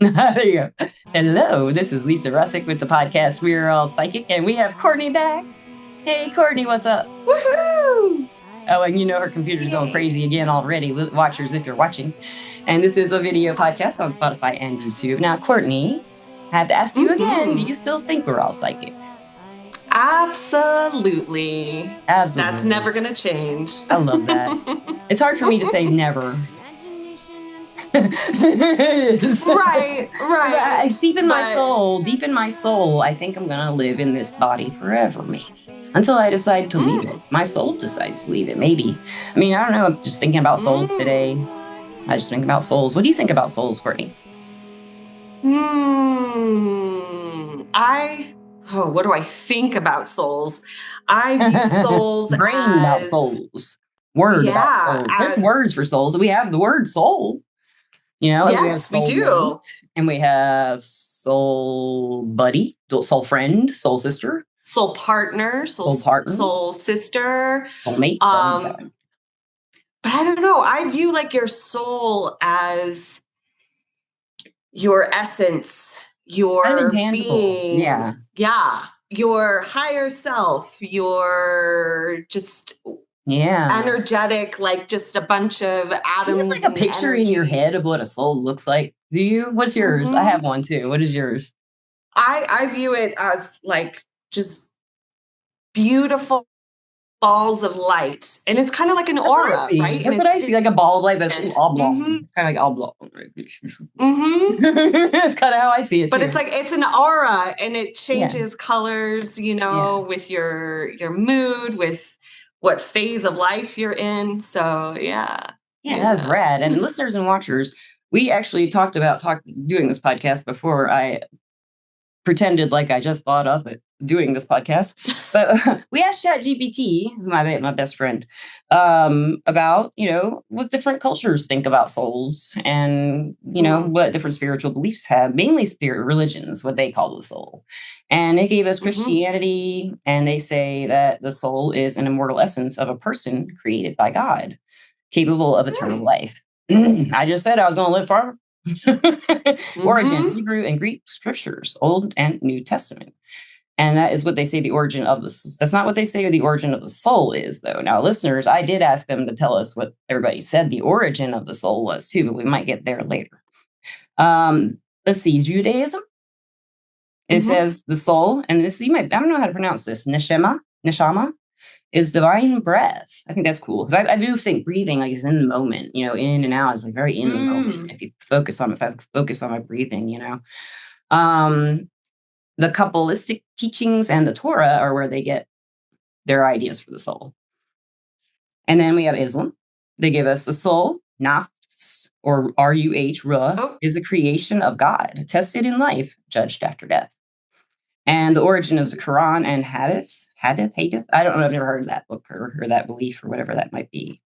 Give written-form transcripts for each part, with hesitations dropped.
There you go. Hello, this is Lisa Russick with the podcast We're All Psychic, and we have Courtney back. Hey, Courtney, what's up? Woohoo! Oh, and you know her computer's going crazy again already, watchers, if you're watching. And this is a video podcast on Spotify and YouTube. Now, Courtney, I have to ask you again, do you still think we're all psychic? Absolutely. That's never going to change. I love that. It's hard for me to say never. It is. Right. Deep in my soul, I think I'm going to live in this body forever, maybe. Until I decide to leave it. My soul decides to leave it, maybe. I mean, I don't know. I'm just thinking about souls today. I just think about souls. What do you think about souls, Courtney? What do I think about souls? I view souls Brain about souls. Word about souls. There's words for souls. We have the word soul. You know, yes, we do. Mate, and we have soul buddy, soul friend, soul sister, soul partner, soul sister, soulmate. But I don't know. I view like your soul as your essence, your kind of intangible. being. Yeah. Your higher self, your just energetic, like just a bunch of atoms. You have like a picture in your head of what a soul looks like. Do you? What's yours? I have one too. What is yours? I view it as like just beautiful balls of light, and it's kind of like an aura, right? That's what I see, like a ball of light, but it's oblong. It's kind of like oblong. It's kind of how I see it. But it's like it's an aura, and it changes colors, with your mood, with what phase of life you're in. So that's rad. And listeners and watchers, we actually talked about doing this podcast before I pretended like I just thought of it doing this podcast. But we asked ChatGPT, my best friend, about, what different cultures think about souls and, what different spiritual beliefs have, mainly spirit religions, what they call the soul. And they gave us Christianity, and they say that the soul is an immortal essence of a person created by God, capable of eternal life. I just said I was going to live forever. Origin, Hebrew and Greek scriptures, Old and New Testament. And that is what they say the origin of this. That's not what they say the origin of the soul is, though. Now, listeners, I did ask them to tell us what everybody said the origin of the soul was, too, but we might get there later. Let's see, Judaism. It says the soul, and this, I don't know how to pronounce this, neshama, is divine breath. I think that's cool, because I do think breathing like is in the moment, in and out is like very in the moment. If I focus on my breathing, the Kabbalistic teachings and the Torah are where they get their ideas for the soul. And then we have Islam. They give us the soul, nafs, or ruh, is a creation of God, tested in life, judged after death. And the origin is the Quran and Hadith. I don't know. I've never heard of that book or that belief or whatever that might be.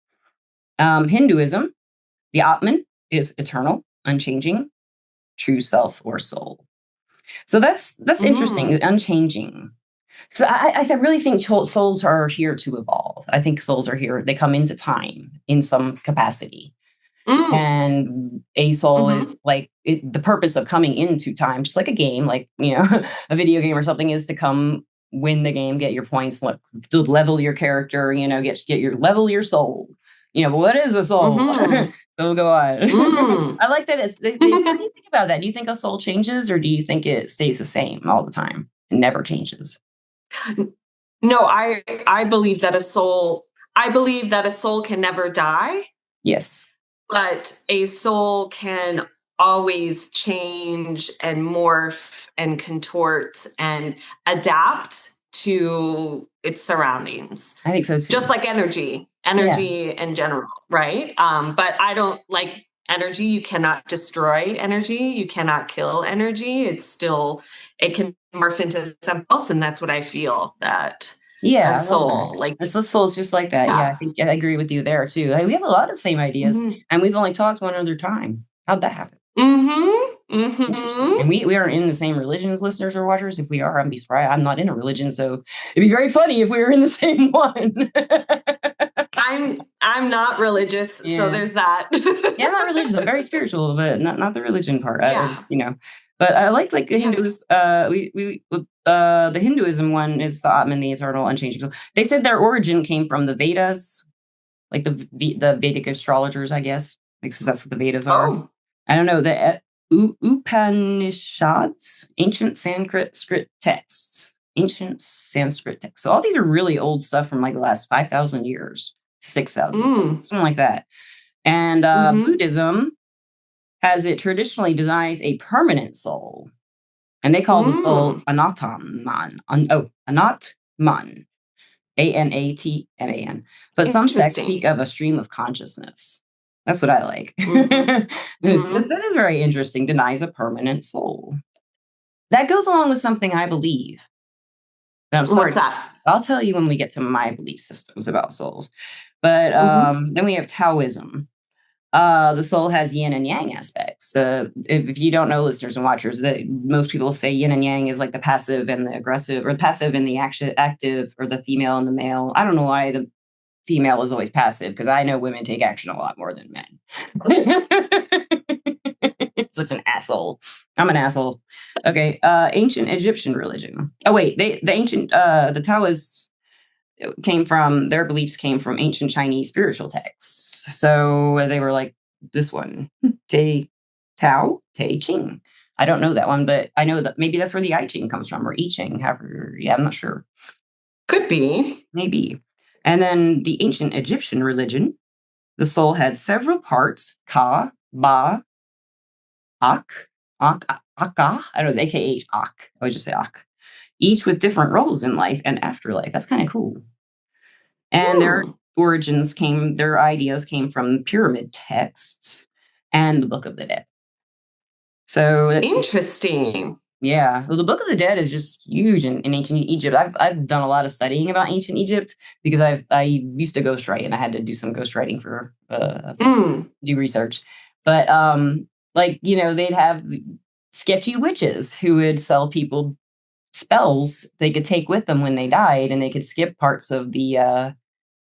Hinduism, the Atman is eternal, unchanging, true self or soul. So that's interesting, unchanging. So I really think souls are here to evolve. I think souls are here. They come into time in some capacity. And a soul is like the purpose of coming into time, just like a game, like, a video game or something, is to come win the game, get your points, level your character, level your soul. But what is a soul? So we'll go on. I like that. What do you think about that? Do you think a soul changes, or do you think it stays the same all the time and never changes? No, I believe that a soul can never die. Yes. But a soul can always change and morph and contort and adapt to its surroundings. I think so too. Just like energy in general, right? But I don't like energy. You cannot destroy energy. You cannot kill energy. It can morph into something else. And that's what I feel that a soul, like the soul is just like that. Yeah, I think I agree with you there too. We have a lot of the same ideas, and we've only talked one other time. How'd that happen? Interesting. And we are in the same religions, listeners or watchers. If we are, I'd be surprised. I'm not in a religion, so it'd be very funny if we were in the same one. I I'm not religious, so there's that. Yeah, I'm not religious. I'm very spiritual, but not the religion part. I just, but I like the Hindus. The Hinduism one is the Atman, the eternal, unchanging. They said their origin came from the Vedas, like the Vedic astrologers, I guess, because that's what the Vedas are. Oh. I don't know, the Upanishads, ancient Sanskrit texts. So all these are really old stuff from like the last 5,000 years, 6,000, something like that. And Buddhism has it traditionally denies a permanent soul. And they call the soul Anatman. Anatman. Anatman. But some sects speak of a stream of consciousness. That's what I like. That is very interesting. Denies a permanent soul. That goes along with something I believe. What's that? I'll tell you when we get to my belief systems about souls. But then we have Taoism. The soul has yin and yang aspects. If you don't know, listeners and watchers, that most people say yin and yang is like the passive and the aggressive, or the passive and the active, or the female and the male. I don't know why the female is always passive, because I know women take action a lot more than men. Such an asshole. I'm an asshole. Okay. Ancient Egyptian religion. Oh wait, the Taoists their beliefs came from ancient Chinese spiritual texts. So they were like this one, Tao Te Ching. I don't know that one, but I know that maybe that's where the I Ching comes from, or I Ching. Yeah, I'm not sure. Could be. Maybe. And then the ancient Egyptian religion, the soul had several parts: Ka, Ba, Ak, Aka. I don't know, it's AKA Ak. I would just say Ak. Each with different roles in life and afterlife. That's kind of cool. And their ideas came from pyramid texts and the Book of the Dead. So that's interesting. Yeah. Well, the Book of the Dead is just huge in ancient Egypt. I've done a lot of studying about ancient Egypt because I used to ghostwrite, and I had to do some ghostwriting for do research. But they'd have sketchy witches who would sell people spells they could take with them when they died, and they could skip parts of the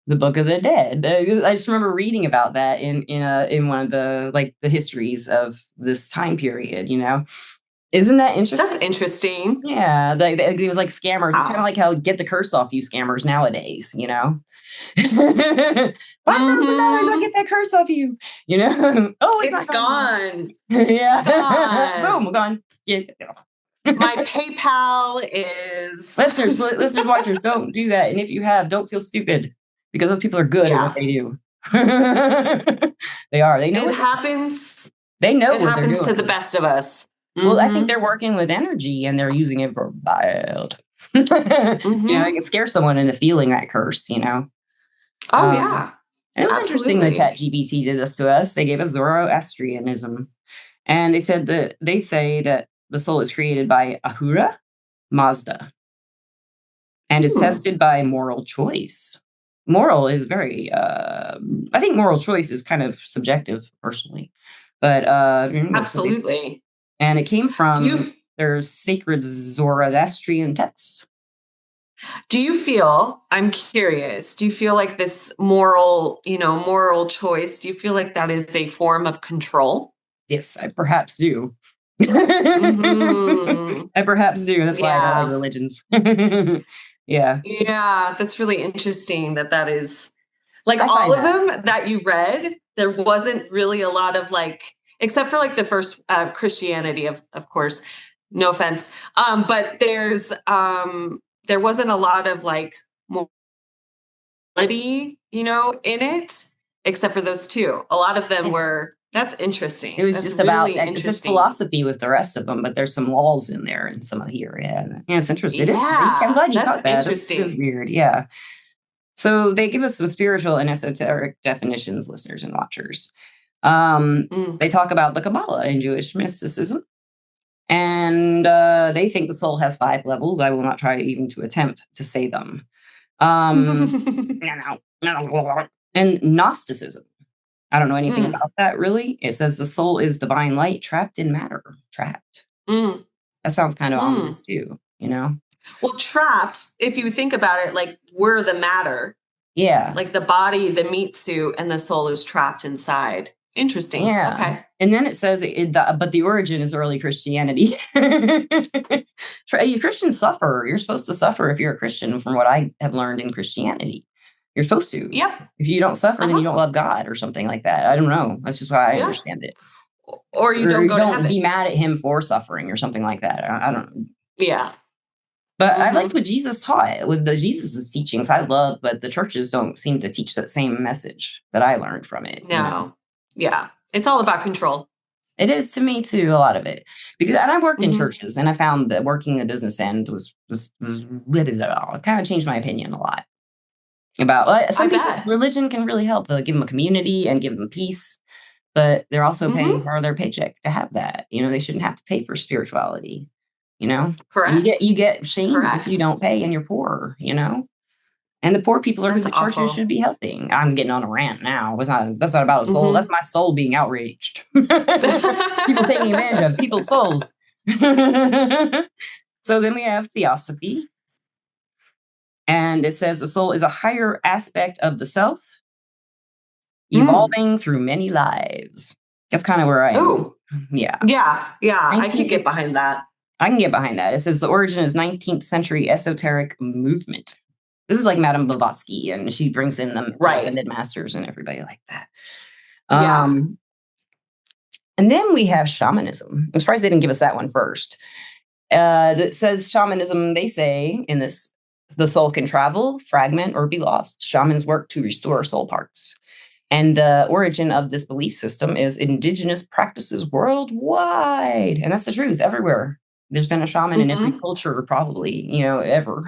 Book of the Dead. I just remember reading about that in one of the histories of this time period. Isn't that interesting? That's interesting. Yeah, it was like scammers. It's kind of like how get the curse off you scammers nowadays. $5,000, I'll get that curse off you. Oh, it's gone. Yeah, gone. Boom, gone. Yeah. My PayPal is listeners, watchers, don't do that. And if you have, don't feel stupid, because those people are good at what they do. They are. They know it happens. They know it happens to the best of us. Well, I think they're working with energy, and they're using it for wild. It can scare someone into feeling that curse. Oh yeah. And it was interesting that ChatGPT did this to us. They gave us Zoroastrianism, and they say that the soul is created by Ahura Mazda and is tested by moral choice. Moral is very, I think moral choice is kind of subjective personally, but absolutely. And it came from their sacred Zoroastrian texts. Do you feel, I'm curious, do you feel like this moral choice, do you feel like that is a form of control? Yes, I perhaps do. I perhaps do. That's why I don't like religions. Yeah. Yeah, that's really interesting that is like all of them that you read. There wasn't really a lot of except for the first Christianity, of course, no offense. But there wasn't a lot of morality, in it, except for those two. A lot of them were. That's interesting. It was just really about just philosophy with the rest of them, but there's some laws in there and some of here. Yeah, it's interesting. Yeah, I'm glad you thought that. Interesting. That's weird. Yeah. So they give us some spiritual and esoteric definitions, listeners and watchers. They talk about the Kabbalah and Jewish mysticism, and they think the soul has 5 levels. I will not try even to attempt to say them. And Gnosticism. I don't know anything about that, really. It says the soul is divine light trapped in matter. Trapped. That sounds kind of ominous too, Well, trapped, if you think about it, we're the matter. Yeah. Like the body, the meat suit, and the soul is trapped inside. Interesting. Yeah. Okay. And then it says, but the origin is early Christianity. Christians suffer. You're supposed to suffer if you're a Christian, from what I have learned in Christianity. You're supposed to. Yep. If you don't suffer, then you don't love God or something like that. I don't know. That's just how I understand it. Or you don't go to heaven. Be mad at him for suffering or something like that. I don't know. Yeah. But I liked what Jesus taught with the Jesus' teachings. I love, but the churches don't seem to teach that same message that I learned from it. No. You know? Yeah. It's all about control. It is to me too, a lot of it, because and I've worked in churches, and I found that working the business end was it kind of changed my opinion a lot about some people. Religion can really help. They'll give them a community and give them peace, but they're also paying part of their paycheck to have that. You know, they shouldn't have to pay for spirituality. You know, correct. You get shamed if you don't pay, and you're poor. You know. And the poor people are who the churches should be helping. I'm getting on a rant now. That's not about a soul. That's my soul being outraged. People taking advantage of people's souls. So then we have theosophy. And it says the soul is a higher aspect of the self, evolving through many lives. That's kind of where I am. Oh, yeah. Yeah. I can get behind that. It says the origin is 19th century esoteric movement. This is like Madame Blavatsky, and she brings in the ascended masters and everybody like that. And then we have shamanism. I'm surprised they didn't give us that one first. That says shamanism, they say in this, the soul can travel, fragment, or be lost. Shamans work to restore soul parts. And the origin of this belief system is indigenous practices worldwide. And that's the truth, everywhere. There's been a shaman in every culture, probably, you know, ever.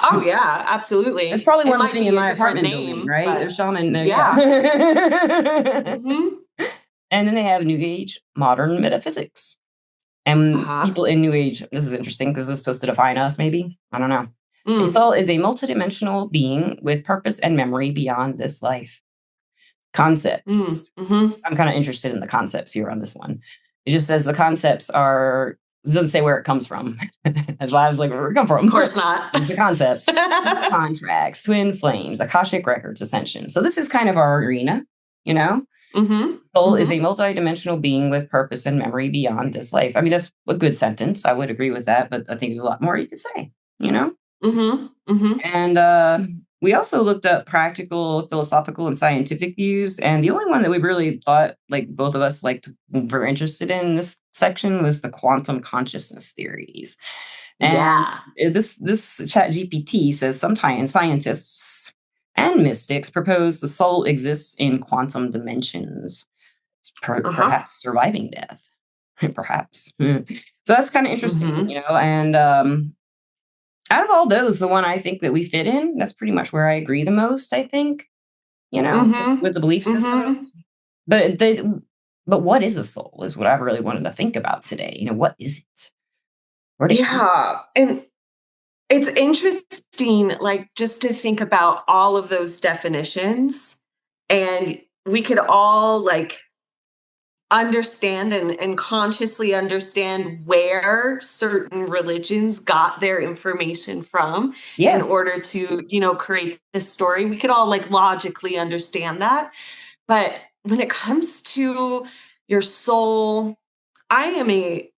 Oh, yeah, absolutely. It's probably one thing in my apartment building, right? But there's shaman. Yeah. And then they have New Age, modern metaphysics. And people in New Age, this is interesting because this is supposed to define us, maybe. I don't know. A soul is a multidimensional being with purpose and memory beyond this life. Concepts. I'm kind of interested in the concepts here on this one. It just says the concepts are, it doesn't say where it comes from. That's why I was like, where it come from? Of course not. It's the concepts. Contracts, twin flames, Akashic records, ascension. So this is kind of our arena, you know? Soul is a multidimensional being with purpose and memory beyond this life. I mean, that's a good sentence. I would agree with that, but I think there's a lot more you could say, you know? And we also looked up practical, philosophical, and scientific views. And the only one that we really thought, like both of us were interested in this section was the quantum consciousness theories. And this chat GPT says sometimes scientists and mystics propose the soul exists in quantum dimensions, perhaps surviving death, perhaps. So that's kind of interesting, you know, and out of all those, the one I think that we fit in, that's pretty much where I agree the most, I think, you know, with the belief systems. But what is a soul is what I really wanted to think about today. You know, what is it? And it's interesting, like, just to think about all of those definitions, and we could all understand and consciously understand where certain religions got their information from in order to, you know, create this story. We could all logically understand that. But when it comes to your soul, I'm a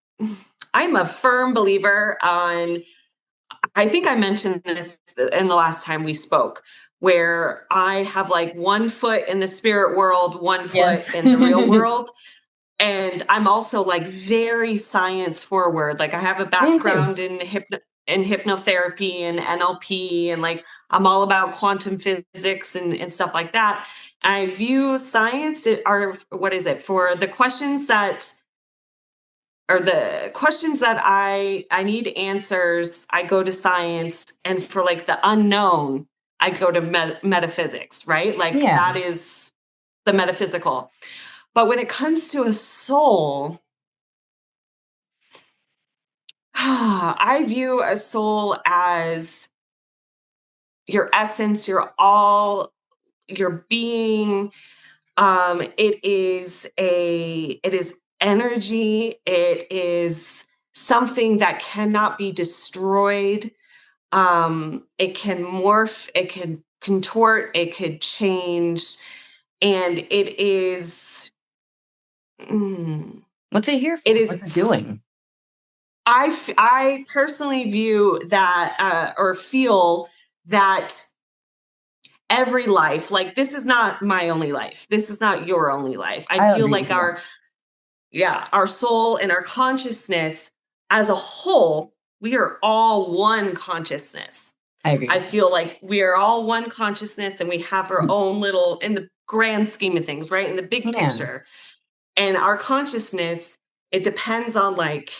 firm believer on, I think I mentioned this in the last time we spoke, where I have one foot in the spirit world, one foot in the real world. And I'm also very science forward. I have a background in hypnotherapy and NLP, and I'm all about quantum physics and stuff like that. And I view science for the questions that I need answers, I go to science, and for the unknown, I go to metaphysics, right? That is the metaphysical. But when it comes to a soul, I view a soul as your essence, your being. It is energy. It is something that cannot be destroyed. It can morph. It can contort, it could change, and it is. What's it here for? It is. What's it doing? I personally view that or feel that every life, like this is not my only life. This is not your only life. I feel like our soul and our consciousness as a whole, we are all one consciousness. I agree. I feel like we are all one consciousness and we have our own little, in the grand scheme of things, right? In the big picture. And our consciousness, it depends on like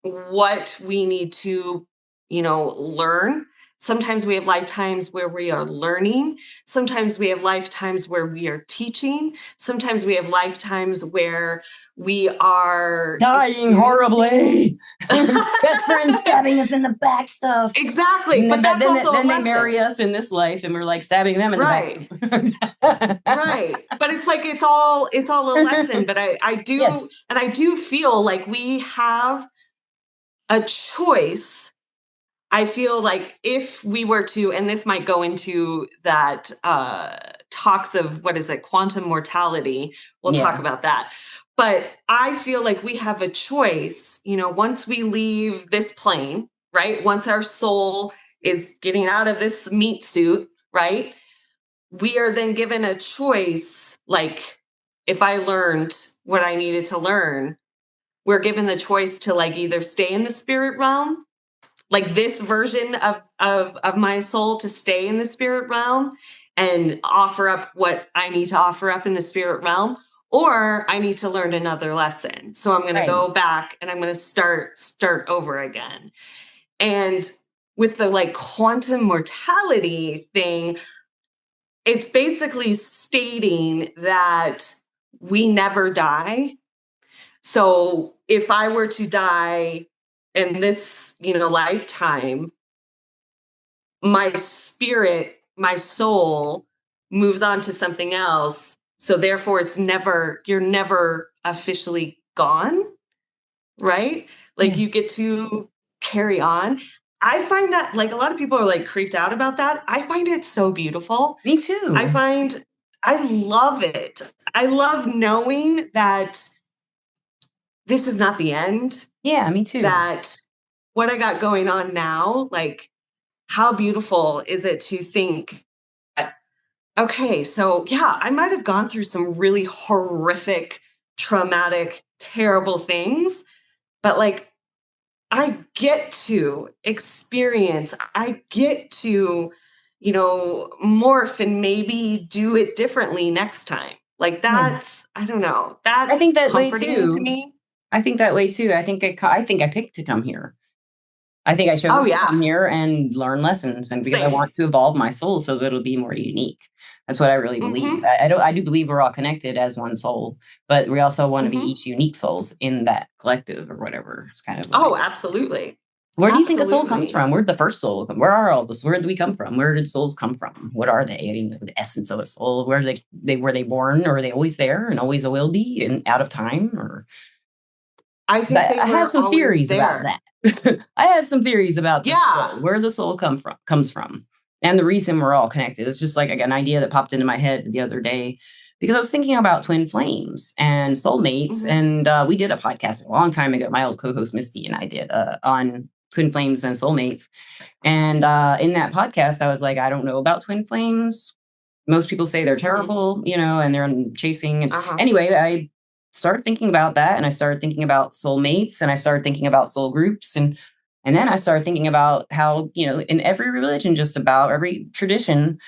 what we need to, learn. Sometimes we have lifetimes where we are learning. Sometimes we have lifetimes where we are teaching. Sometimes we have lifetimes where we are dying horribly. Best friend stabbing us in the back stuff. Exactly. But that's also a lesson. Then they marry us in this life and we're like stabbing them in the back. Right. But it's like, it's all a lesson. But I do, yes. And I do feel like we have a choice. I feel like if we were to, and this might go into that talks of, what is it, quantum mortality. We'll talk about that. But I feel like we have a choice, once we leave this plane, right? Once our soul is getting out of this meat suit, right? We are then given a choice. Like if I learned what I needed to learn, we're given the choice to like either stay in the spirit realm, like this version of my soul, to stay in the spirit realm and offer up what I need to offer up in the spirit realm, or I need to learn another lesson. So I'm going to go back and I'm going to start over again. And with the like quantum mortality thing, it's basically stating that we never die. So if I were to die in this, lifetime, my spirit, my soul moves on to something else. So therefore you're never officially gone, right? Like you get to carry on. I find that like a lot of people are like creeped out about that. I find it so beautiful. Me too. I love it. I love knowing that this is not the end. Yeah, me too. That what I got going on now, like how beautiful is it to think that, okay, so yeah, I might have gone through some really horrific, traumatic, terrible things, but like I get to experience, I get to, morph and maybe do it differently next time. Like that's, I don't know. That's I think that comforting way too. To me. I think that way too. I think I picked to come here. I think I chose to come here and learn lessons, and because I want to evolve my soul so that it'll be more unique. That's what I really believe. I do believe we're all connected as one soul, but we also want to be each unique souls in that collective or whatever. It's kind of absolutely. Where do you think a soul comes from? Where did the first soul come? Where are all this? Where did we come from? Where did souls come from? What are they? I mean, the essence of a soul. Where were they born, or are they always there and always will be and out of time? Or I think I have some theories about that. I have some theories about this soul, where the soul comes from, and the reason we're all connected. It's just like an idea that popped into my head the other day because I was thinking about twin flames and soulmates, and we did a podcast a long time ago. My old co-host Misty and I did on twin flames and soulmates, and in that podcast, I was like, I don't know about twin flames. Most people say they're terrible, and they're chasing. And anyway, I started thinking about that, and I started thinking about soulmates, and I started thinking about soul groups, and then I started thinking about how, in every religion, just about every tradition,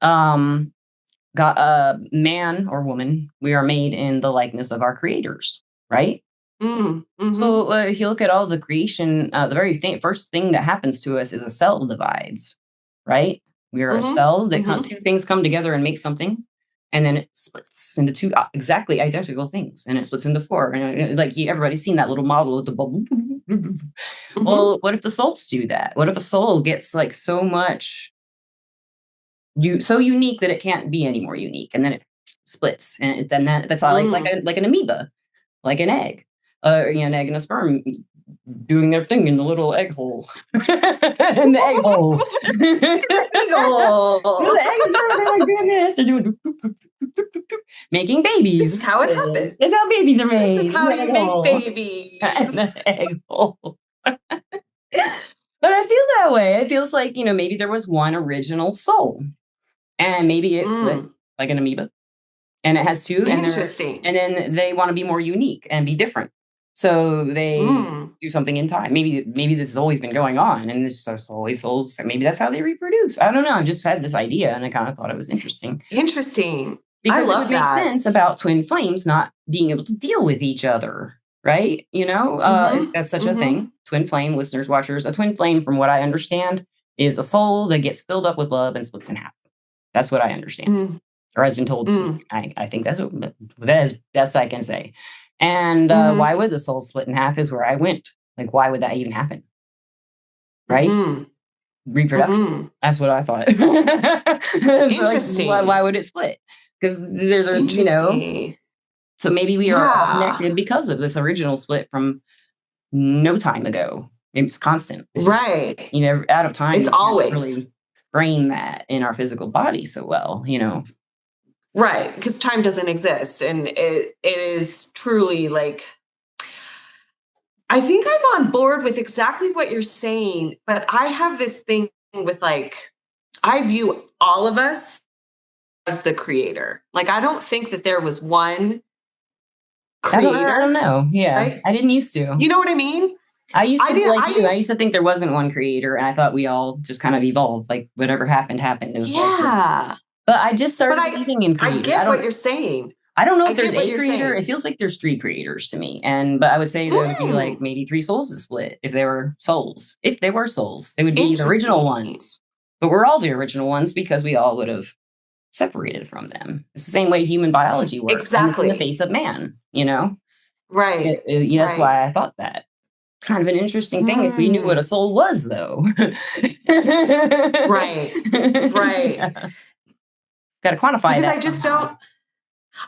got a man or woman, we are made in the likeness of our creators, right? So if you look at all the creation, the very first thing that happens to us is a cell divides, right? We are a cell that two things come together and make something. And then it splits into two exactly identical things, and it splits into four. And like everybody's seen that little model with the bubble. Well, what if the souls do that? What if a soul gets like so much so unique that it can't be any more unique, and then it splits, and then that's all like an amoeba, like an egg, an egg and a sperm doing their thing in the little egg hole. In the egg hole. Egg hole. The egg, they're like doing this. They're doing making babies. This is how it happens. This is how babies are made. This is how you make babies. In the egg hole. But I feel that way. It feels like, maybe there was one original soul. And maybe it's split like an amoeba. And it has two. Interesting. And then they want to be more unique and be different. So they do something in time. Maybe this has always been going on, and this is always souls. Maybe that's how they reproduce. I don't know. I just had this idea, and I kind of thought it was interesting. Interesting. Because it would make sense about twin flames not being able to deal with each other, right? If that's such a thing. Twin flame, listeners, watchers. A twin flame, from what I understand, is a soul that gets filled up with love and splits in half. That's what I understand, or has been told. I think that's as best I can say. And why would the soul split in half is where I went. Like, why would that even happen? Right? Reproduction. That's what I thought. Interesting. Like, why would it split? Because there's a, so maybe we are all connected because of this original split from no time ago. It's constant. It's right. Just, out of time. It's always. Really brain that in our physical body so well, Right, because time doesn't exist. And it is truly like, I think I'm on board with exactly what you're saying, but I have this thing with like, I view all of us as the creator. Like, I don't think that there was one creator. I don't know. Yeah. Right? I didn't used to. You know what I mean? I used to think there wasn't one creator, and I thought we all just kind of evolved. Like, whatever happened. It was but I just started believing in creators. I get what you're saying. I don't know if there's a creator. It feels like there's three creators to me. But I would say there would be like maybe three souls to split if they were souls. If they were souls, they would be the original ones. But we're all the original ones because we all would have separated from them. It's the same way human biology works. Exactly. In the face of man, Right. That's why I thought that. Kind of an interesting thing if we knew what a soul was, though. Right. Yeah. Got to quantify because that. I just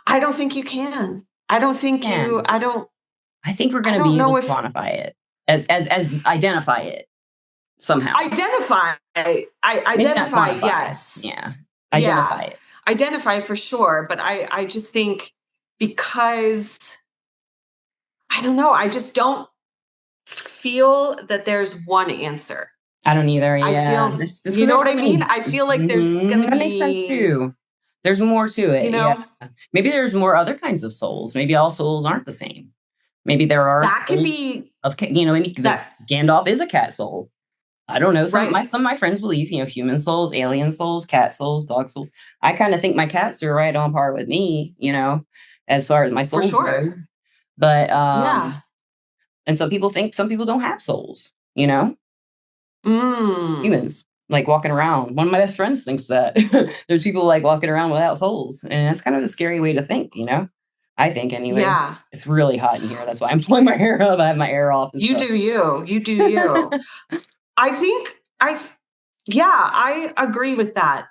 I don't think you can. I don't think I think we're going to be able to quantify it as identify it somehow. Identify. Identify. Yes. Yeah. Identify it. Identify for sure. But I just think because I don't know, I just don't feel that there's one answer. I don't either. Yeah. I feel, you know what I mean? I feel like there's going to be... That makes sense too. There's more to it. Yeah. Maybe there's more other kinds of souls. Maybe all souls aren't the same. Maybe there are. That could be. Gandalf is a cat soul. I don't know. Some of my friends believe, human souls, alien souls, cat souls, dog souls. I kind of think my cats are right on par with me, as far as my souls go. But and some people don't have souls, humans. Like walking around. One of my best friends thinks that there's people like walking around without souls. And that's kind of a scary way to think, I think anyway. Yeah. It's really hot in here. That's why I'm pulling my hair up. I have my air off. You do you. I think I agree with that,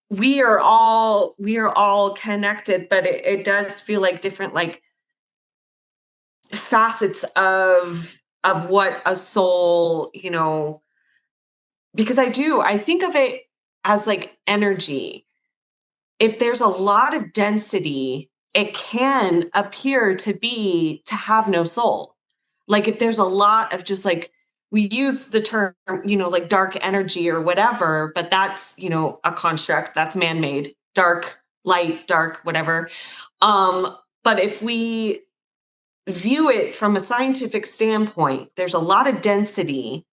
we are all connected, but it does feel like different, like facets of what a soul, because I think of it as like energy. If there's a lot of density, it can appear to have no soul. Like if there's a lot of just like, we use the term, like dark energy or whatever, but that's, a construct that's man-made, dark, light, dark, whatever. But if we view it from a scientific standpoint, there's a lot of density,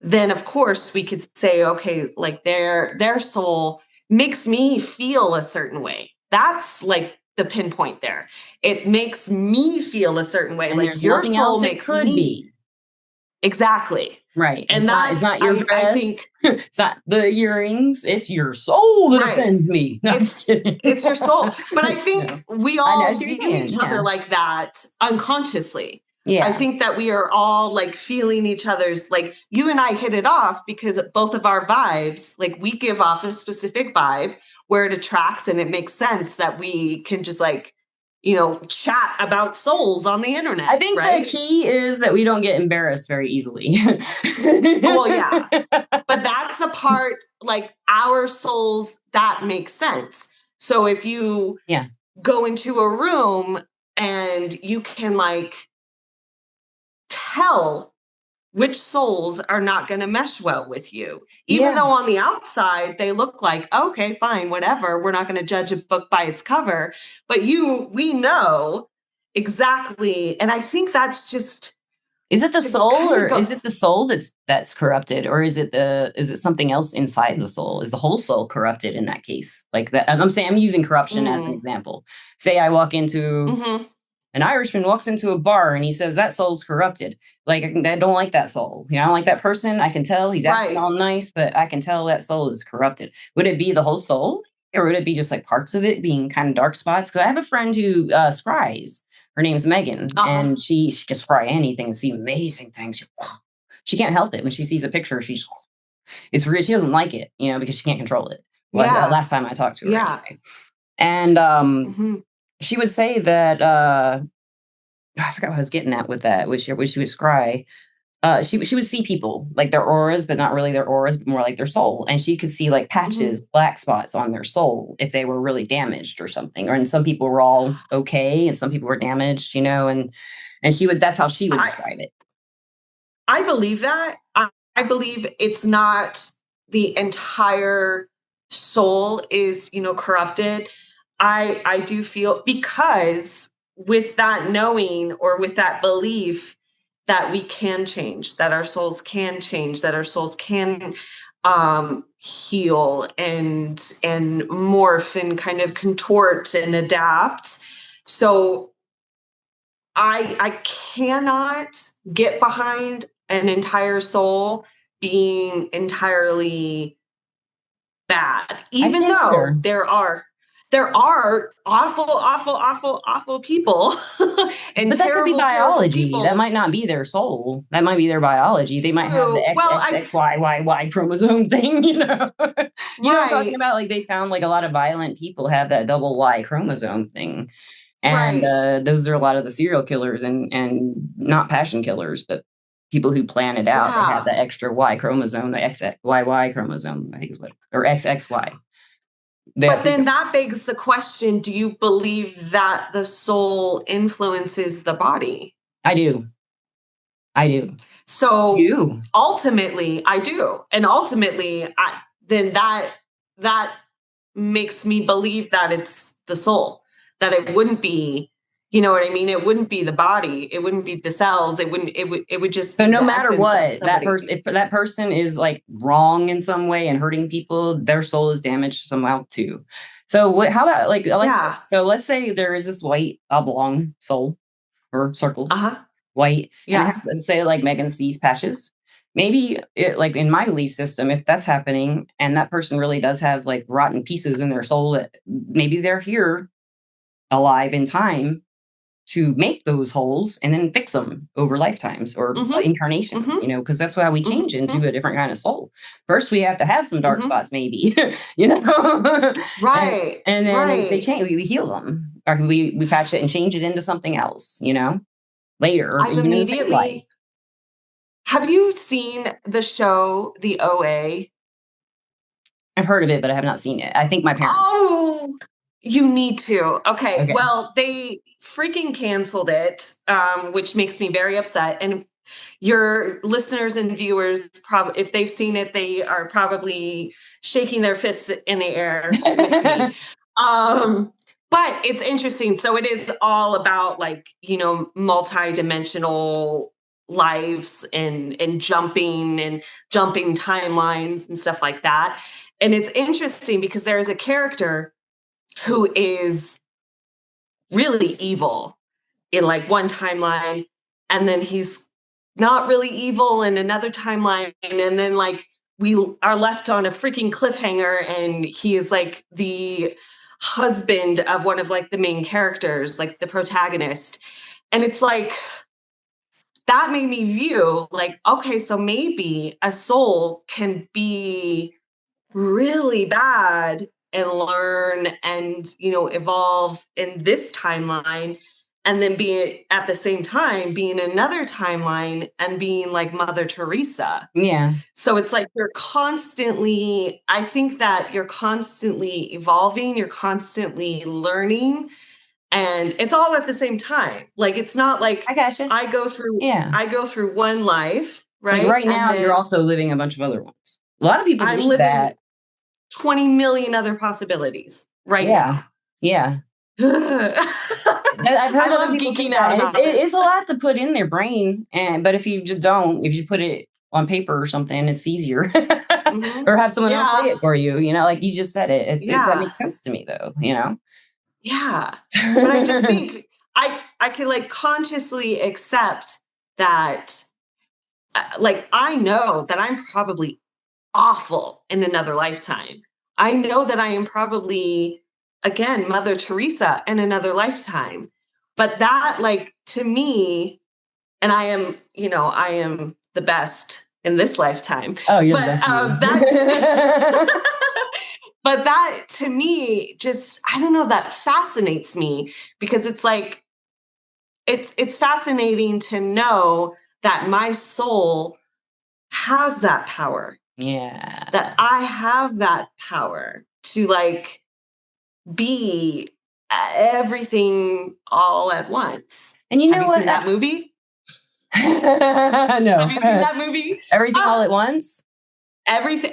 then of course we could say, okay, like their soul makes me feel a certain way. That's like the pinpoint there. It makes me feel a certain way. And like your soul makes me. Be. Exactly. Right. And it's not your dress. I think, it's not the earrings. It's your soul that offends me. No, it's your soul. But I think we all view each other like that unconsciously. Yeah. I think that we are all like feeling each other's, like you and I hit it off because both of our vibes, like we give off a specific vibe where it attracts, and it makes sense that we can just like chat about souls on the internet. I think right? the key is that we don't get embarrassed very easily. Well, yeah, but that's a part, like our souls, that makes sense. So if you go into a room and you can like tell which souls are not going to mesh well with you, even though on the outside they look like, okay, fine, whatever. We're not going to judge a book by its cover, but we know exactly. And I think that's just, is it the soul, or is it the soul that's corrupted, or is it something else inside the soul? Is the whole soul corrupted in that case? Like that, I'm saying, I'm using corruption as an example. Say I walk into an Irishman walks into a bar and he says that soul's corrupted. Like, I don't like that soul. I don't like that person. I can tell he's acting all nice, but I can tell that soul is corrupted. Would it be the whole soul, or would it be just like parts of it being kind of dark spots? Because I have a friend who scries. Her name's Megan, and she can scry anything and see amazing things. She can't help it when she sees a picture. It's real. She doesn't like it, because she can't control it. Last time I talked to her, anyway. And she would say that I forgot what I was getting at with that. She would scry. She would see people like their auras, but not really their auras, but more like their soul. And she could see like patches, black spots on their soul if they were really damaged or something. And some people were all okay, and some people were damaged, and that's how she would describe it. I believe that. I believe it's not the entire soul is, corrupted. I do feel, because with that knowing, or with that belief that we can change, that our souls can change, that our souls can heal and morph and kind of contort and adapt. So I cannot get behind an entire soul being entirely bad, even though there are awful people and but that terrible, could be biology. People. That might not be their soul. That might be their biology. They might have the XXXYYY chromosome thing, You know what I'm talking about? Like, they found like a lot of violent people have that double Y chromosome thing. And those are a lot of the serial killers, and not passion killers, but people who plan it out. They have the extra Y chromosome, the XXYY chromosome, I think is what, or XXY. But then that begs the question, do you believe that the soul influences the body? I do. So ultimately, I do. And ultimately, then that makes me believe that it's the soul, that it wouldn't be, you know what I mean? It wouldn't be the body. It wouldn't be the cells. It would just be. So no the matter what, that person, if that person is like wrong in some way and hurting people, their soul is damaged somehow too. So how about like this? So let's say there is this white oblong soul or circle, white, and it has, let's say like Megan sees patches. Maybe it, like in my belief system, if that's happening and that person really does have like rotten pieces in their soul, that maybe they're here alive in time to make those holes and then fix them over lifetimes or incarnations, because that's why we change into a different kind of soul. First, we have to have some dark spots, maybe, Right. And then they change, we heal them, or we patch it and change it into something else, later, or even in the same life. Have you seen the show, The OA? I've heard of it, but I have not seen it. I think my parents. Oh, you need to. Okay. Well, they freaking canceled it, which makes me very upset. And your listeners and viewers, if they've seen it, they are probably shaking their fists in the air with me. But it's interesting. So it is all about like, multi-dimensional lives and jumping timelines and stuff like that. And it's interesting because there's a character who is really evil in like one timeline, and then he's not really evil in another timeline. And then like we are left on a freaking cliffhanger, and he is like the husband of one of like the main characters, like the protagonist. And it's like, that made me view like, okay, so maybe a soul can be really bad and learn and, evolve in this timeline, and then be at the same time be in another timeline and being like Mother Teresa. Yeah. So it's like I think that you're constantly evolving, you're constantly learning, and it's all at the same time. Like, it's not like I gotcha. I go through one life, right? Like right now you're also living a bunch of other ones. A lot of people I'm believe living that. 20 million other possibilities right now. Yeah. I've heard I other love people geeking think out that. about It's this. a lot to put in their brain, but if you just don't, if you put it on paper or something, it's easier. Mm-hmm. Or have someone else say Yeah. it for you. Like you just said it. That Yeah. makes sense to me, though. Yeah. But I just think I can like consciously accept that, like, I know that I'm probably awful in another lifetime. I know that I am probably, again, Mother Teresa in another lifetime. But that, like, to me, and I am the best in this lifetime. Oh, you're But the best. but that to me, just, I don't know, that fascinates me, because it's like, it's fascinating to know that my soul has that power. Yeah. That I have that power to, like, be everything all at once. And Have you seen that movie? No. Have you seen that movie? Everything all at once? Everything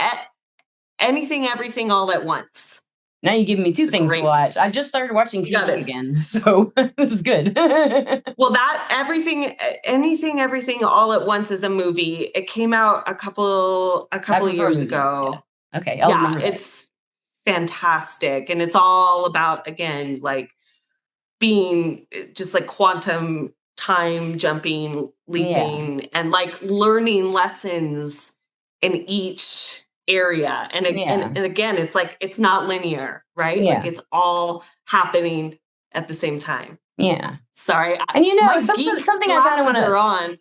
all at once. Now you give me two things to watch. I just started watching TV again, so this is good. Well, that everything all at once is a movie. It came out a couple of years ago. Yeah. Okay, I'll remember that. It's fantastic, and it's all about, again, like, being just like quantum time jumping, leaping, and like learning lessons in each area. And again, it's like, it's not linear, right? Yeah. Like, it's all happening at the same time. Yeah. Sorry. And something I kind of want to on.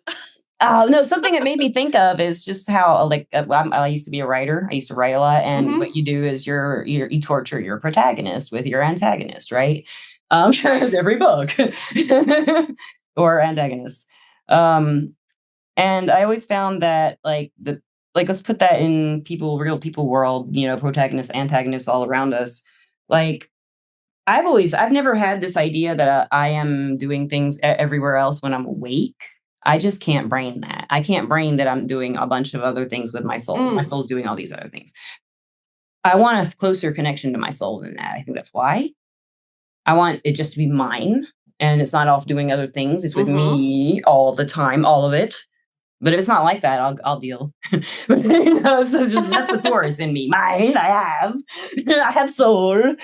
Oh, no, something that made me think of is just how, like, I used to be a writer. I used to write a lot. And what you do is you torture your protagonist with your antagonist, right? Every book or antagonist. And I always found that, like, let's put that in real people world, protagonists, antagonists all around us. Like, I've never had this idea that I am doing things everywhere else when I'm awake. I just can't brain that. I can't brain that I'm doing a bunch of other things with my soul. My soul's doing all these other things. I want a closer connection to my soul than that. I think that's why. I want it just to be mine, and it's not off doing other things. It's with me all the time, all of it. But if it's not like that, I'll deal. So that's the Taurus in me. Mine, I have soul.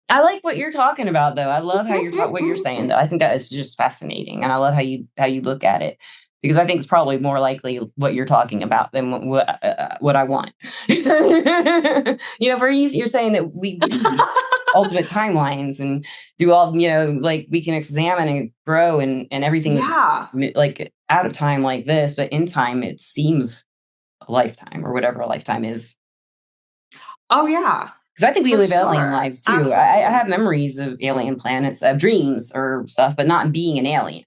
I like what you're talking about, though. I love how what you're saying, though. I think that is just fascinating, and I love how you look at it, because I think it's probably more likely what you're talking about than what I want. For you're saying that we do ultimate timelines and do all, like, we can examine and grow and everything is like out of time like this, but in time it seems a lifetime, or whatever a lifetime is. Oh yeah. Because I think we live alien lives too. I have memories of alien planets, of dreams or stuff, but not being an alien.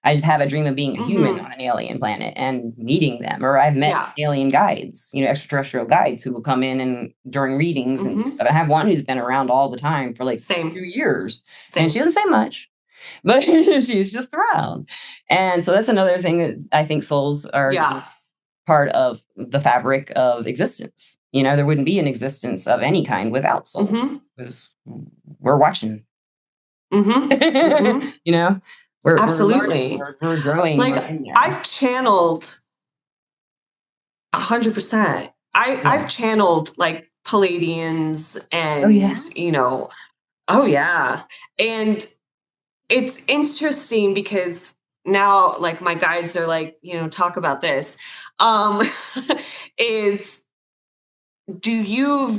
I just have a dream of being a human on an alien planet and meeting them. Or I've met alien guides, extraterrestrial guides who will come in and during readings and stuff. I have one who's been around all the time for like 2 years. And she doesn't say much, but she's just around. And so that's another thing that I think souls are just part of the fabric of existence. There wouldn't be an existence of any kind without souls, because we're watching. We're absolutely. We're growing. Like, I've channeled 100%. I've channeled like Palladians and, and it's interesting because now, like, my guides are like, talk about this, is, do you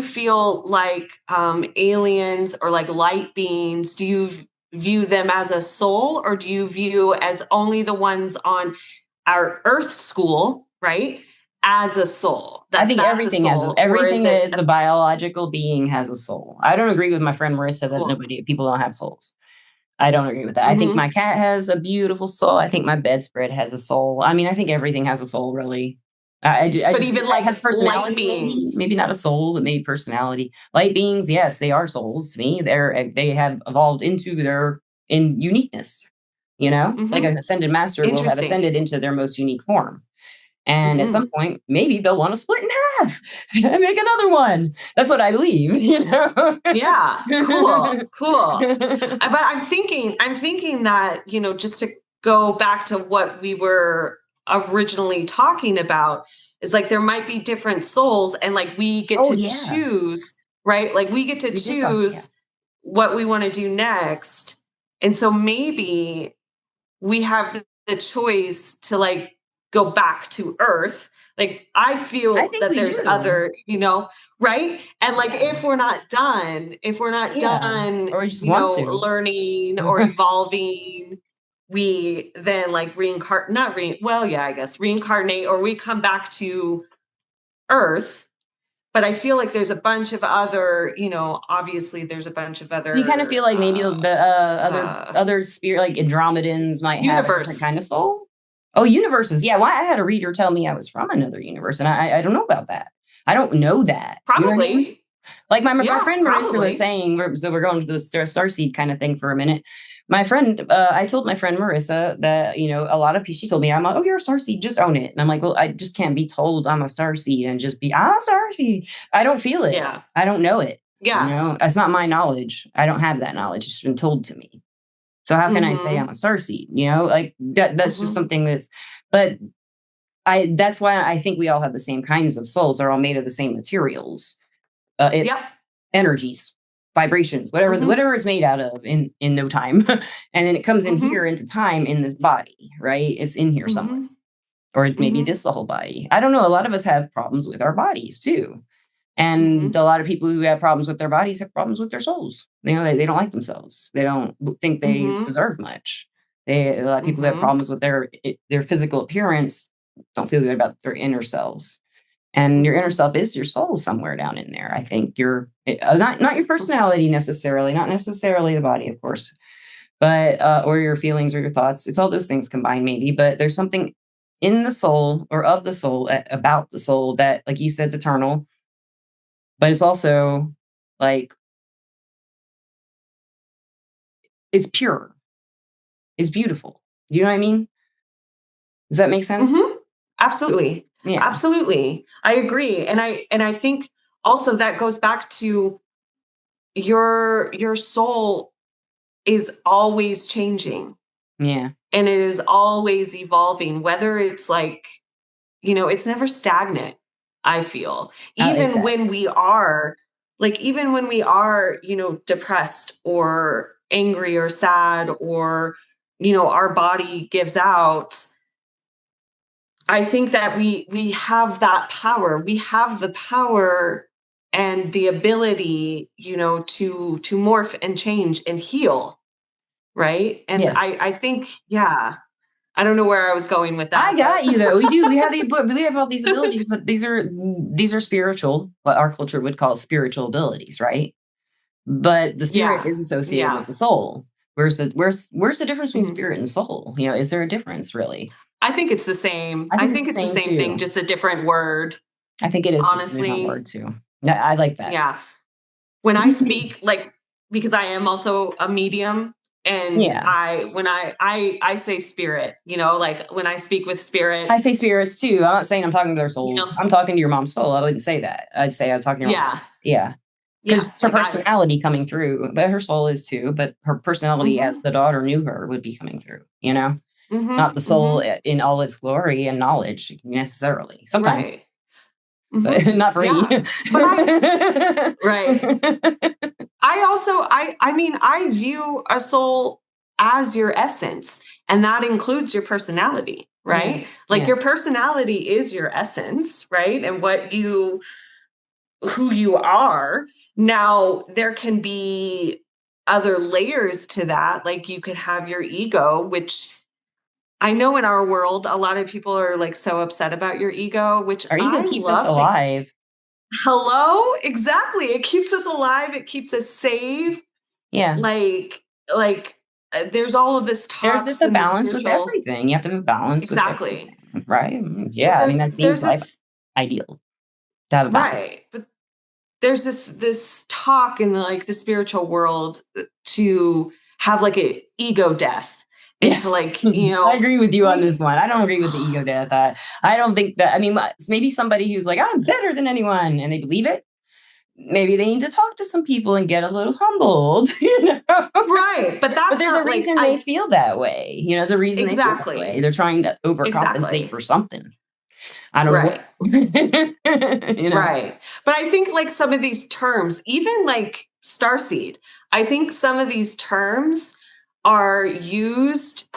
feel like aliens or like light beings, do you view them as a soul, or do you view as only the ones on our Earth school, right? As a soul. I think That's everything a has soul. everything that is a biological being has a soul. I don't agree with my friend Marissa Cool. that people don't have souls. I don't agree with that. I think Mm-hmm. my cat has a beautiful soul. I think my bedspread has a soul. I mean, I think everything has a soul, really. I But just even think like has light personality, beings. maybe not a soul, but maybe personality. Light beings, yes, they are souls to me. They have evolved into their in uniqueness. Like Mm-hmm. an ascended master will have Interesting. ascended into their most unique form. And at some Mm-hmm. point, maybe they'll want to split in half and make another one. That's what I believe, Yeah. Cool. Cool. But I'm thinking that, just to go back to what we were originally talking about is like there might be different souls and like we get Oh, to yeah. choose, right? Like we get to We did talk, yeah. choose what we want to do next. And so maybe we have the choice to like go back to earth. Like I I feel think that we there's do. other, right? And like Yeah. if we're not Yeah. done, Or we just want to. learning or evolving, we then like I guess reincarnate or we come back to earth. But I feel like there's a bunch of other, obviously there's a bunch of So you kind of other feel like maybe the other spirit, like Andromedans, might have a different universe. kind of soul. Oh, universes. Yeah. Well, I had a reader tell me I was from another universe, and I don't know about that. I don't know that. You know what I mean? Probably. Like my Yeah, friend Marissa was probably. saying, we're going to the starseed kind of thing for a minute. I told my friend Marissa that, a lot of people, she told me, I'm like, oh, you're a starseed, just own it. And I'm like, well, I just can't be told I'm a starseed and just be, I'm a starseed. I don't feel it. Yeah. I don't know it. Yeah. That's not my knowledge. I don't have that knowledge. It's been told to me. So how can I say I'm a starseed? Like that's just something but that's why I think we all have the same kinds of souls. They're all made of the same materials. Yep. Energies, vibrations, whatever it's made out of in no time. And then it comes in here into time in this body, right? It's in here somewhere. Or maybe it is the whole body. I don't know. A lot of us have problems with our bodies too. And a lot of people who have problems with their bodies have problems with their souls. They don't like themselves. They don't think they deserve much. A lot of people who have problems with their physical appearance don't feel good about their inner selves. And your inner self is your soul somewhere down in there. I think not your personality necessarily, not necessarily the body, of course, but or your feelings or your thoughts. It's all those things combined, maybe. But there's something in the soul or of the soul about the soul that, like you said, is eternal. But it's also like it's pure. It's beautiful. Do you know what I mean? Does that make sense? Absolutely. Yeah. Absolutely. I agree. And I think also that goes back to your soul is always changing. Yeah. And it is always evolving, whether it's like, it's never stagnant, I feel. Even when we are depressed or angry or sad or, our body gives out, I think that we have that power. We have the power and the ability, to morph and change and heal. Right. And Yes. I think, yeah, I don't know where I was going with that. I got you though. We do. We have all these abilities, but these are spiritual, what our culture would call spiritual abilities, right? But the spirit is associated with the soul. Where's the difference between spirit and soul? Is there a difference really? I think it's the same. I think it's the same thing, just a different word. I think it is honestly, just a different word too. I like that. Yeah. When I speak, because I am also a medium, and when I say spirit, when I speak with spirit, I say spirits too. I'm not saying I'm talking to their souls. I'm talking to your mom's soul. I wouldn't say that. I'd say I'm talking to your mom's soul. Yeah. Because it's her personality coming through, but her soul is too. But her personality, as the daughter knew her, would be coming through. Not the soul in all its glory and knowledge necessarily. Sometimes, but not for me. But I view a soul as your essence, and that includes your personality, right? Your personality is your essence, right? And who you are. Now, there can be other layers to that. Like you could have your ego, which I know in our world, a lot of people are like so upset about your ego, which Our ego I keeps us love. alive. Hello? Exactly. It keeps us alive. It keeps us safe. Yeah. There's all of this talk. There's just a balance with everything. You have to have a balance with Exactly. everything, right? Yeah. I mean, that seems like ideal to have a balance. Right. But there's this talk in the spiritual world to have like a ego death. Yes. I agree with you on this one. I don't agree with the ego death. I don't think that, I mean, maybe somebody who's like, I'm better than anyone, and they believe it. Maybe they need to talk to some people and get a little humbled, Right. But there's a reason they feel that way. There's a reason they feel that way. They're trying to overcompensate for something. I don't know. Right. But I think like some of these terms, even like starseed, I think some of these terms are used,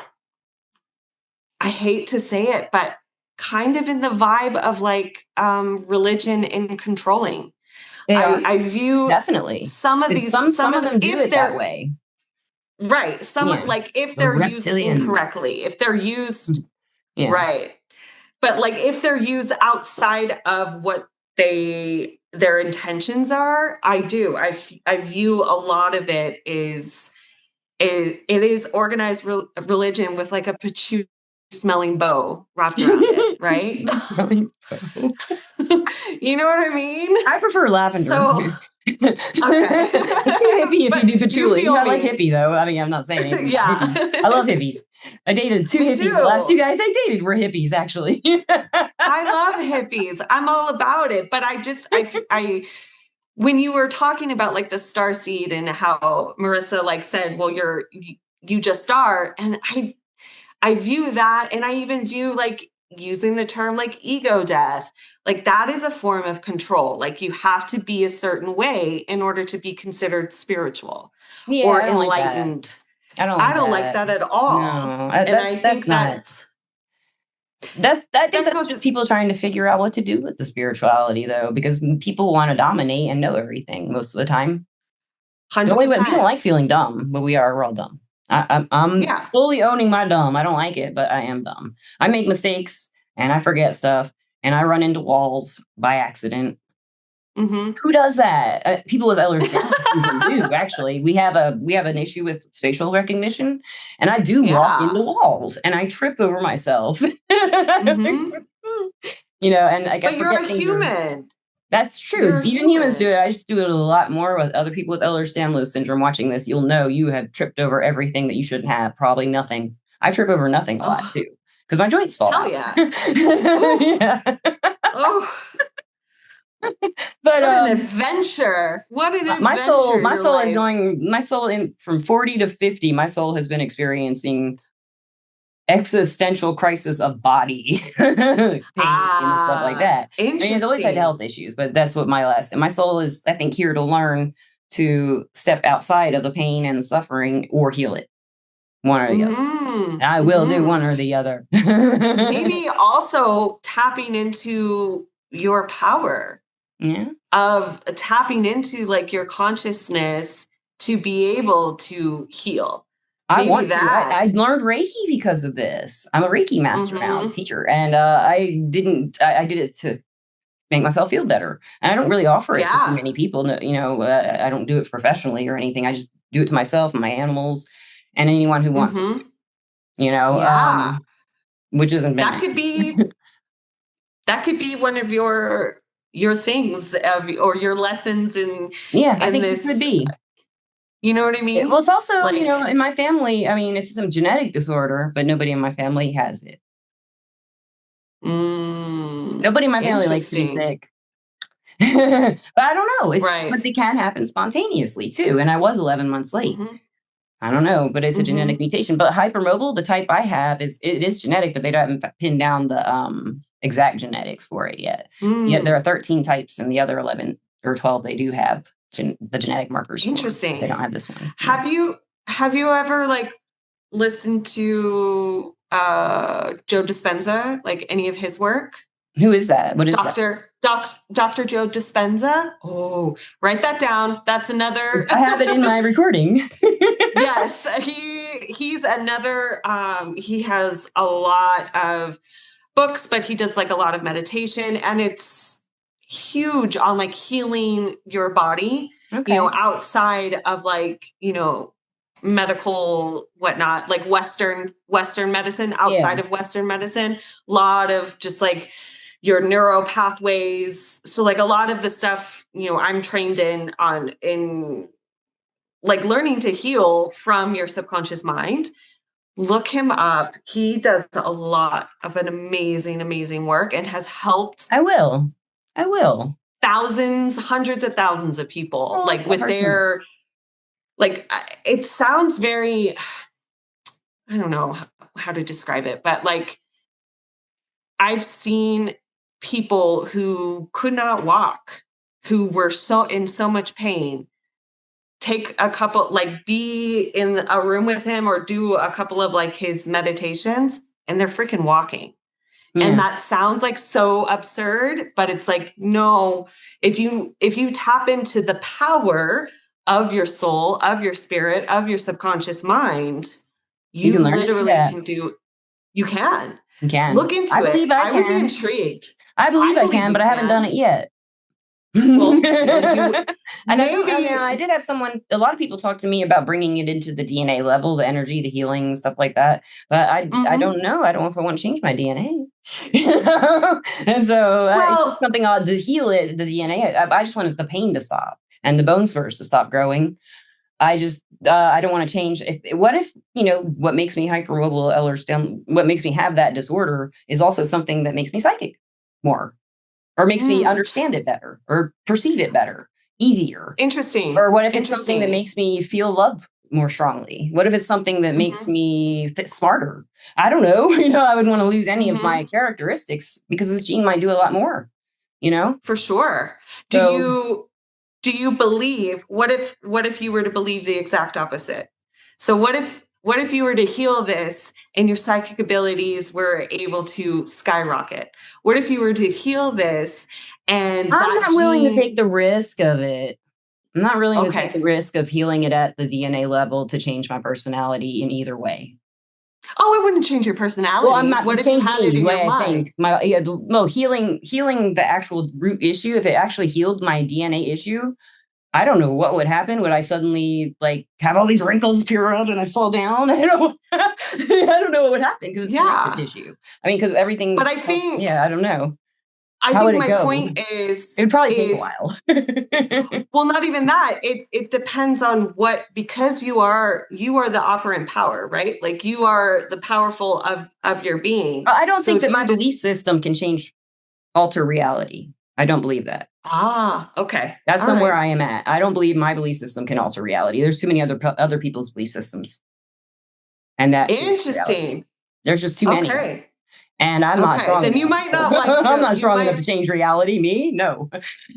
I hate to say it, but kind of in the vibe of like religion and controlling. I view definitely some of these, some of them do it that way. Right. Like if they're used incorrectly, if they're used, right. But like if they're used outside of what their intentions are, I view a lot of it is organized religion with like a patchouli smelling bow wrapped around it, right? You know what I mean? I prefer lavender. So okay. It's too hippie if you do patchouli. I like hippie though. I mean, I'm not saying anything about hippies. I love hippies. I dated two hippies. The last two guys I dated were hippies, actually. I love hippies. I'm all about it. But I when you were talking about like the star seed and how Marissa like said, well, you just are. And I view that, and I even view like using the term like ego death. Like that is a form of control. Like you have to be a certain way in order to be considered spiritual or enlightened. I don't like that at all. No, I think that's just people trying to figure out what to do with the spirituality though, because people want to dominate and know everything most of the time. 100%. We don't like feeling dumb, but we're all dumb. I'm fully owning my dumb. I don't like it, but I am dumb. I make mistakes and I forget stuff and I run into walls by accident. Mm-hmm. Who does that? People with Ehlers-Danlos syndrome do. Actually, we have an issue with facial recognition, and I do walk into walls and I trip over myself. Mm-hmm. And I but you're a human. That's true. Even humans do it. I just do it a lot more with other people with Ehlers-Danlos syndrome. Watching this, you'll know you have tripped over everything that you shouldn't have. Probably nothing. I trip over nothing a lot too, because my joints fall out. Yeah. Oh. But what an adventure! What an adventure! My soul is going. My soul from 40 to 50. My soul has been experiencing existential crisis of body pain and stuff like that. I mean, it's always had health issues, but that's what my soul is, I think, here to learn to step outside of the pain and the suffering or heal it. One or the other. And I will do one or the other. Maybe also tapping into your power. Yeah. Of tapping into like your consciousness to be able to heal. I want to. I learned Reiki because of this. I'm a Reiki master now, teacher, and I did it to make myself feel better. And I don't really offer it to too many people. I don't do it professionally or anything. I just do it to myself and my animals and anyone who wants it to. Which isn't that could be one of your things or your lessons in I think this could be. You know what I mean? Well, it's also, in my family, I mean, it's some genetic disorder, but nobody in my family has it. Nobody in my family likes to be sick. But I don't know. But they can happen spontaneously too. And I was 11 months late. I don't know, but it's a genetic mutation. But hypermobile, the type I have, it is genetic, but they haven't pinned down the exact genetics for it yet. Yet there are 13 types, and the other 11 or 12 they do have the genetic markers. Interesting. They don't have this one. Have you ever listened to Joe Dispenza, like any of his work? Who is that? What is that? Dr. Joe Dispenza. Oh, write that down. That's another. I have it in my recording. Yes, he's another. He has a lot of books, but he does like a lot of meditation, and it's huge on like healing your body. Okay. You know, outside of like, you know, medical whatnot, like Western medicine, outside of Western medicine, a lot of just like your neuro pathways. So like a lot of the stuff, you know, I'm trained in like learning to heal from your subconscious mind. Look him up. He does a lot of an amazing work and has helped. I will. Thousands, hundreds of thousands of people, like with their, like, it sounds very, I don't know how to describe it, but like, I've seen people who could not walk, who were in so much pain, take a couple, like be in a room with him or do a couple of like his meditations, and they're freaking walking. Yeah. And that sounds like so absurd, but it's like, no, if you tap into the power of your soul, of your spirit, of your subconscious mind, you literally can do, you can. Look into it. I would be intrigued. I believe I can, but I haven't done it yet. Well, I did have a lot of people talk to me about bringing it into the DNA level, the energy, the healing, stuff like that. But I don't know. I don't know if I want to change my DNA. And so it's something odd to heal it, the DNA. I just wanted the pain to stop and the bone spurs to stop growing. I just, I don't want to change. What if, you know, what makes me hypermobile, what makes me have that disorder is also something that makes me psychic more. Or makes me understand it better or perceive it better, easier. Interesting. Or what if it's something that makes me feel love more strongly? What if it's something that makes me smarter? I don't know. You know, I wouldn't want to lose any of my characteristics because this gene might do a lot more, you know? For sure. Do you believe, what if you were to believe the exact opposite? So what if you were to heal this and your psychic abilities were able to skyrocket? What if you were to heal this and I'm not willing to take the risk of it. I'm not willing to take the risk of healing it at the DNA level to change my personality in either way. Oh, it wouldn't change your personality. Well, I'm not what if you had it in your mind? Healing the actual root issue. If it actually healed my DNA issue, I don't know what would happen. Would I suddenly like have all these wrinkles appear around and I fall down? I don't know what would happen because it's connective tissue. I mean, because everything's. But I think. Yeah, I don't know. I think my point is. It would probably take a while. Well, not even that. It depends on because you are the operant power, right? Like you are the powerful of your being. I don't think that my belief system can alter reality. I don't believe that. Okay. That's somewhere I am at. I don't believe my belief system can alter reality. There's too many other people's belief systems. And that interesting. There's just too many. Okay. And I'm not strong. Then you might not like I'm not strong enough to change reality. Me? No.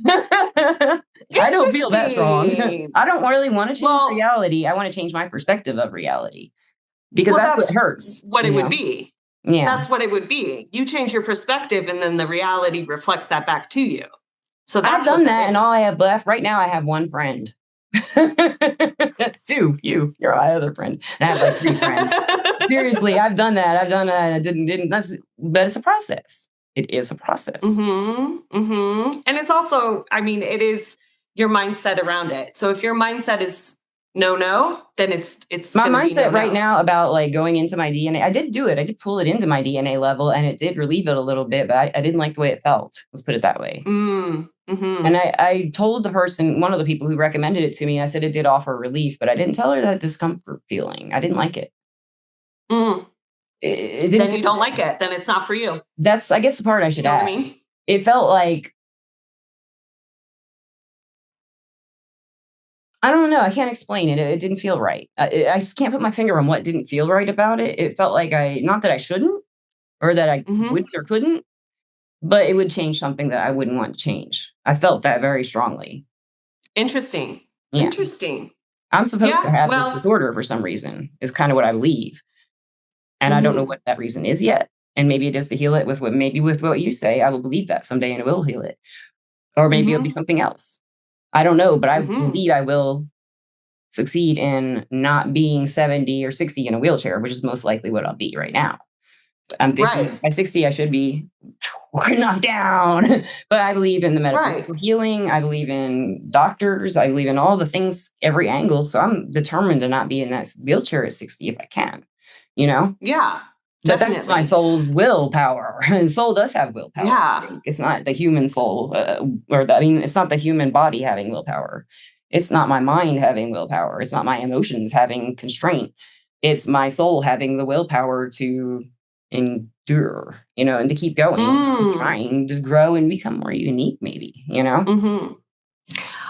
I don't feel that strong. I don't really want to change reality. I want to change my perspective of reality. Because that's what hurts. What it would be. Yeah. That's what it would be. You change your perspective and then the reality reflects that back to you. So I've done that and all I have left right now, I have one friend. Two, you're my other friend. And I have like 3 friends. Seriously, I've done that. I didn't, but it's a process. It is a process. And it's also, I mean, it is your mindset around it. So if your mindset is no, then it's my mindset right now about like going into my DNA. I did do it. I did pull it into my DNA level and it did relieve it a little bit, but I didn't like the way it felt. Let's put it that way. And I told the person, one of the people who recommended it to me, I said it did offer relief, but I didn't tell her that discomfort feeling. I didn't like it. Then you don't like it. Then it's not for you. That's, I guess, the part I should add. What I mean? It felt like, I don't know. I can't explain it. It didn't feel right. I just can't put my finger on what didn't feel right about it. It felt like not that I shouldn't or that I wouldn't or couldn't, but it would change something that I wouldn't want to change. I felt that very strongly. Interesting. Yeah. Interesting. I'm supposed to have this disorder for some reason is kind of what I believe. And I don't know what that reason is yet. And maybe it is to heal it with what you say. I will believe that someday and it will heal it. Or maybe it'll be something else. I don't know, but I believe I will succeed in not being 70 or 60 in a wheelchair, which is most likely what I'll be right now. I'm 50. Right. By 60, I should be knocked down. But I believe in the metaphysical healing. I believe in doctors. I believe in all the things, every angle. So I'm determined to not be in that wheelchair at 60 if I can, Yeah. But that's my soul's willpower. And soul does have willpower. Yeah. It's not the human soul, it's not the human body having willpower. It's not my mind having willpower. It's not my emotions having constraint. It's my soul having the willpower to endure, and to keep going, trying to grow and become more unique, maybe,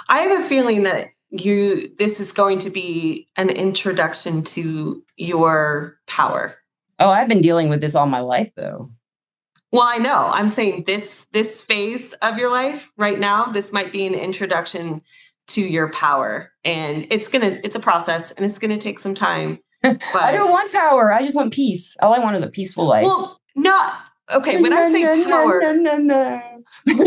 I have a feeling that this is going to be an introduction to your power. Oh, I've been dealing with this all my life, though. Well, I know. I'm saying this phase of your life right now, this might be an introduction to your power. And it's a process and it's going to take some time. But I don't want power. I just want peace. All I want is a peaceful life. Well, when I say power, when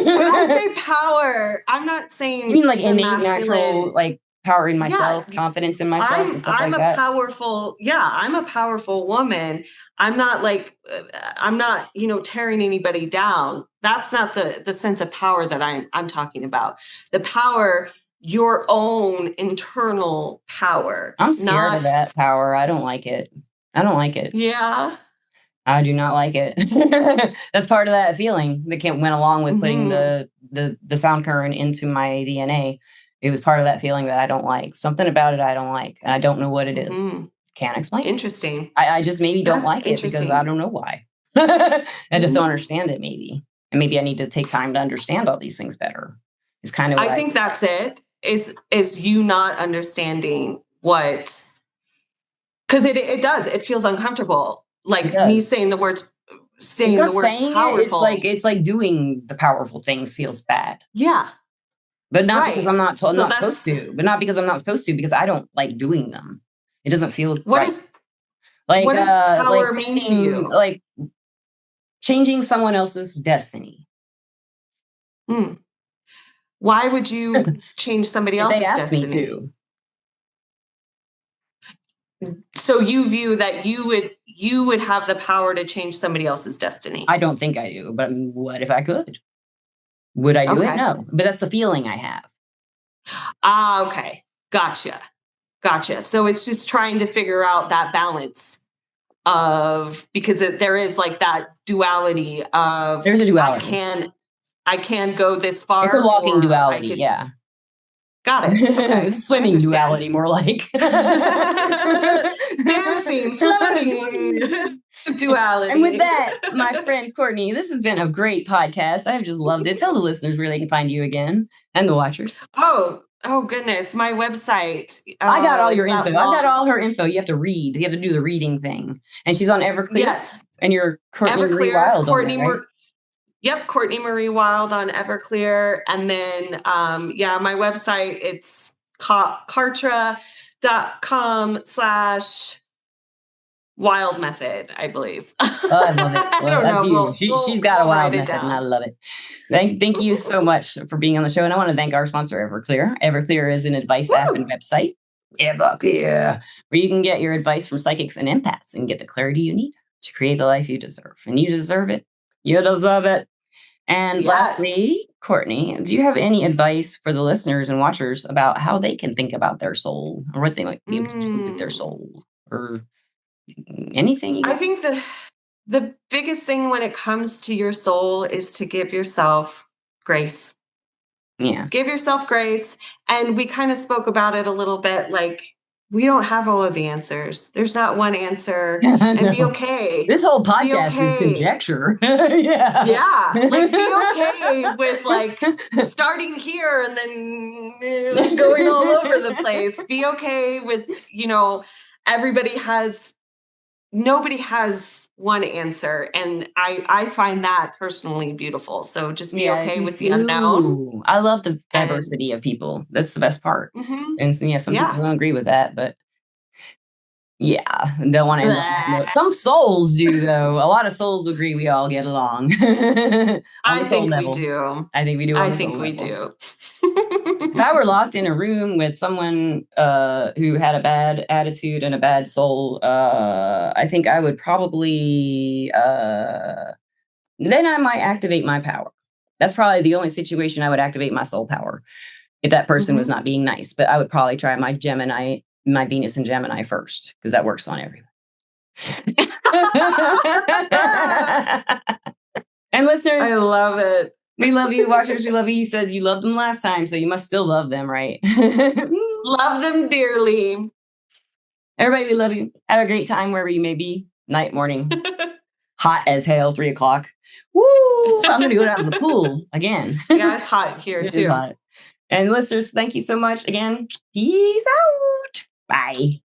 I say power, I'm not saying you mean like innate, natural, like power in myself, confidence in myself, and stuff like that. I'm a powerful woman. I'm not tearing anybody down. That's not the sense of power that I'm talking about. The power, your own internal power. I'm scared of that power. I don't like it. Yeah. I do not like it. That's part of that feeling that went along with putting the sound current into my DNA. It was part of that feeling that I don't like. Something about it I don't like. And I don't know what it is. Can't explain. Interesting. I just maybe don't like it because I don't know why. I just don't understand it maybe. And maybe I need to take time to understand all these things better. It's kind of I think that's it. Is you not understanding what, because it feels uncomfortable. Like me saying the words powerful. It's like doing the powerful things feels bad. Yeah. But not because I'm not supposed to. But not because I'm not supposed to, because I don't like doing them. It doesn't feel right. What does power mean to you? Like changing someone else's destiny. Why would you change somebody else's destiny? They asked me to. So you view that you would have the power to change somebody else's destiny? I don't think I do, but what if I could? Would I do it? No, but that's the feeling I have. Okay. Gotcha. So it's just trying to figure out that balance because there is like that duality of. There's a duality. I can go this far. It's a walking duality. Yeah. Got it. Okay. Swimming duality, more like. Dancing, floating duality. And with that, my friend Courtney, this has been a great podcast. I've just loved it. Tell the listeners where they can find you again and the watchers. Oh goodness. My website. I got all your info. I got all her info. You have to read. You have to do the reading thing. And she's on Everclear. Yes. And you're Courtney Marie Wilde. Yep, Courtney Marie Wilde on Everclear. And then, my website, it's kartra.com/Wilde Method, I believe. Oh, I love it. Well, that's you. She's got a Wilde Method, and I love it. Thank you so much for being on the show. And I want to thank our sponsor, Everclear. Everclear is an advice app and website. Everclear, where you can get your advice from psychics and empaths and get the clarity you need to create the life you deserve. And you deserve it. You deserve it. And lastly, Courtney, do you have any advice for the listeners and watchers about how they can think about their soul or what they might be able to do with their soul or anything? I think the biggest thing when it comes to your soul is to give yourself grace. Yeah. Give yourself grace. And we kind of spoke about it a little bit, like, we don't have all of the answers. There's not one answer. And be okay. This whole podcast is conjecture. Yeah. Yeah. Like, be okay with like starting here and then going all over the place. Be okay with, nobody has one answer. And I find that personally beautiful. So just be okay with the unknown. I love the diversity of people. That's the best part. And some people don't agree with that, but Yeah, don't want to end on that note. Some souls do, though. A lot of souls agree we all get along. I think we do. I think we do. I think we do. If I were locked in a room with someone who had a bad attitude and a bad soul, I think I would probably then I might activate my power. That's probably the only situation I would activate my soul power if that person was not being nice. But I would probably try my Venus and Gemini first, because that works on everyone. And listeners, I love it. We love you, watchers. We love you. You said you loved them last time, so you must still love them, right? Love them dearly. Everybody, we love you. Have a great time wherever you may be. Night, morning. Hot as hell, 3 o'clock. Woo! I'm going to go down to the pool again. Yeah, it's hot here too. Hot. And listeners, thank you so much again. Peace out. Bye.